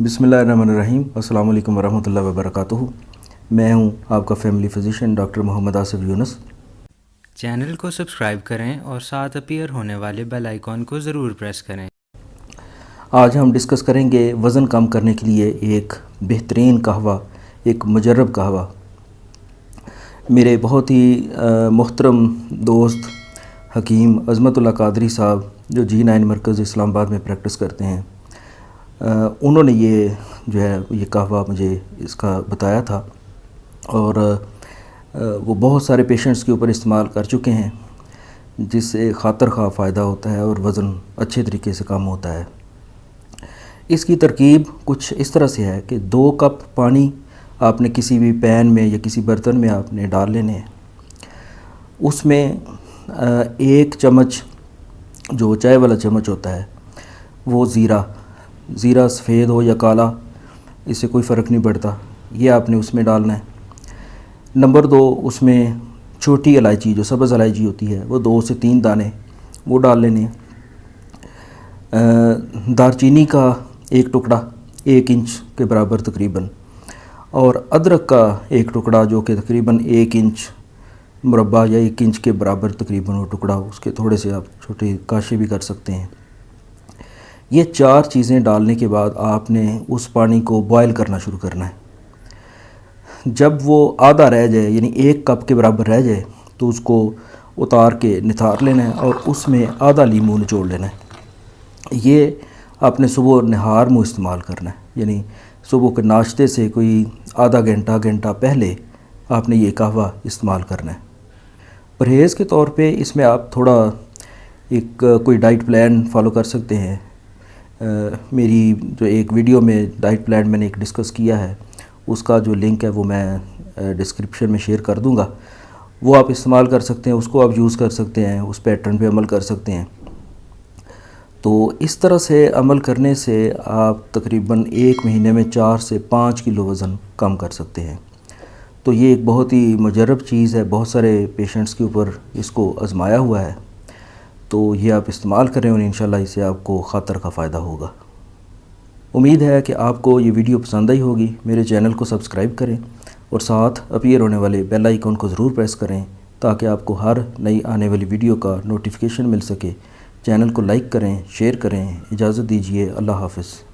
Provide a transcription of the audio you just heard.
बिस्मिल्लाहिर्रहमानिर्रहीम। अस्सलाम वालेकुम वरहमतुल्लाहि वबरकातुहू। मैं हूं आपका family physician doctor Mohammad Asif Younus. Channel को सब्सक्राइब करें और साथ अपीयर होने वाले बेल आइकॉन को ज़रूर प्रेस करें। आज हम डिस्कस करेंगे वज़न कम करने के लिए एक बेहतरीन कहवा, एक मुजर्रब कहवा। मेरे बहुत ही मोहतरम दोस्त हकीम अज़मतुल्लाह कादरी साहब जो G9 मरकज़ इस्लामाबाद में प्रैक्टिस करते हैं, उन्होंने ये कहवा मुझे इसका बताया था और वो बहुत सारे पेशेंट्स के ऊपर इस्तेमाल कर चुके हैं, जिससे खातर खा फ़ायदा होता है और वज़न अच्छे तरीके से कम होता है। इसकी तरकीब कुछ इस तरह से है कि 2 कप पानी आपने किसी भी पैन में या किसी बर्तन में आपने डाल लेने हैं। उसमें 1 चम्मच जो चाय वाला चम्मच होता है वो ज़ीरा सफ़ेद हो या काला, इससे कोई फ़र्क नहीं पड़ता, ये आपने उसमें डालना है। नंबर 2, उसमें छोटी इलायची जो सब्ज़ इलायची होती है वो 2 से 3 दाने वो डाल लेने हैं। दालचीनी का 1 टुकड़ा 1 इंच के बराबर तकरीबन, और अदरक का 1 टुकड़ा जो कि तकरीबन 1 इंच मुरब्बा या 1 इंच के बराबर तकरीबन वो टुकड़ा, उसके थोड़े से आप छोटे काशे भी कर सकते हैं। ये 4 चीज़ें डालने के बाद आपने उस पानी को बॉयल करना शुरू करना है। जब वो आधा रह जाए यानी 1 कप के बराबर रह जाए तो उसको उतार के निथार लेना है और उसमें आधा लीमू निचोड़ लेना है। ये आपने सुबह नहार मुँह इस्तेमाल करना है, यानी सुबह के नाश्ते से कोई आधा घंटा पहले आपने ये कहवा इस्तेमाल करना है। परहेज़ के तौर पे इसमें आप थोड़ा कोई डाइट प्लान फॉलो कर सकते हैं। मेरी जो एक वीडियो में डाइट प्लान मैंने एक डिस्कस किया है, उसका जो लिंक है वो मैं डिस्क्रिप्शन में शेयर कर दूंगा, वो आप इस्तेमाल कर सकते हैं, उसको आप यूज़ कर सकते हैं, उस पैटर्न पे अमल कर सकते हैं। तो इस तरह से अमल करने से आप तकरीबन 1 महीने में 4 से 5 किलो वज़न कम कर सकते हैं। तो ये एक बहुत ही मुजर्रब चीज़ है, बहुत सारे पेशेंट्स के ऊपर इसको आजमाया हुआ है। तो ये आप इस्तेमाल करें और इंशाल्लाह इससे आपको खातर का फ़ायदा होगा। उम्मीद है कि आपको ये वीडियो पसंद आई होगी। मेरे चैनल को सब्सक्राइब करें और साथ अपीयर होने वाले बेल आइकन को ज़रूर प्रेस करें ताकि आपको हर नई आने वाली वीडियो का नोटिफिकेशन मिल सके। चैनल को लाइक करें, शेयर करें। इजाज़त दीजिए, अल्लाह हाफ़िज़।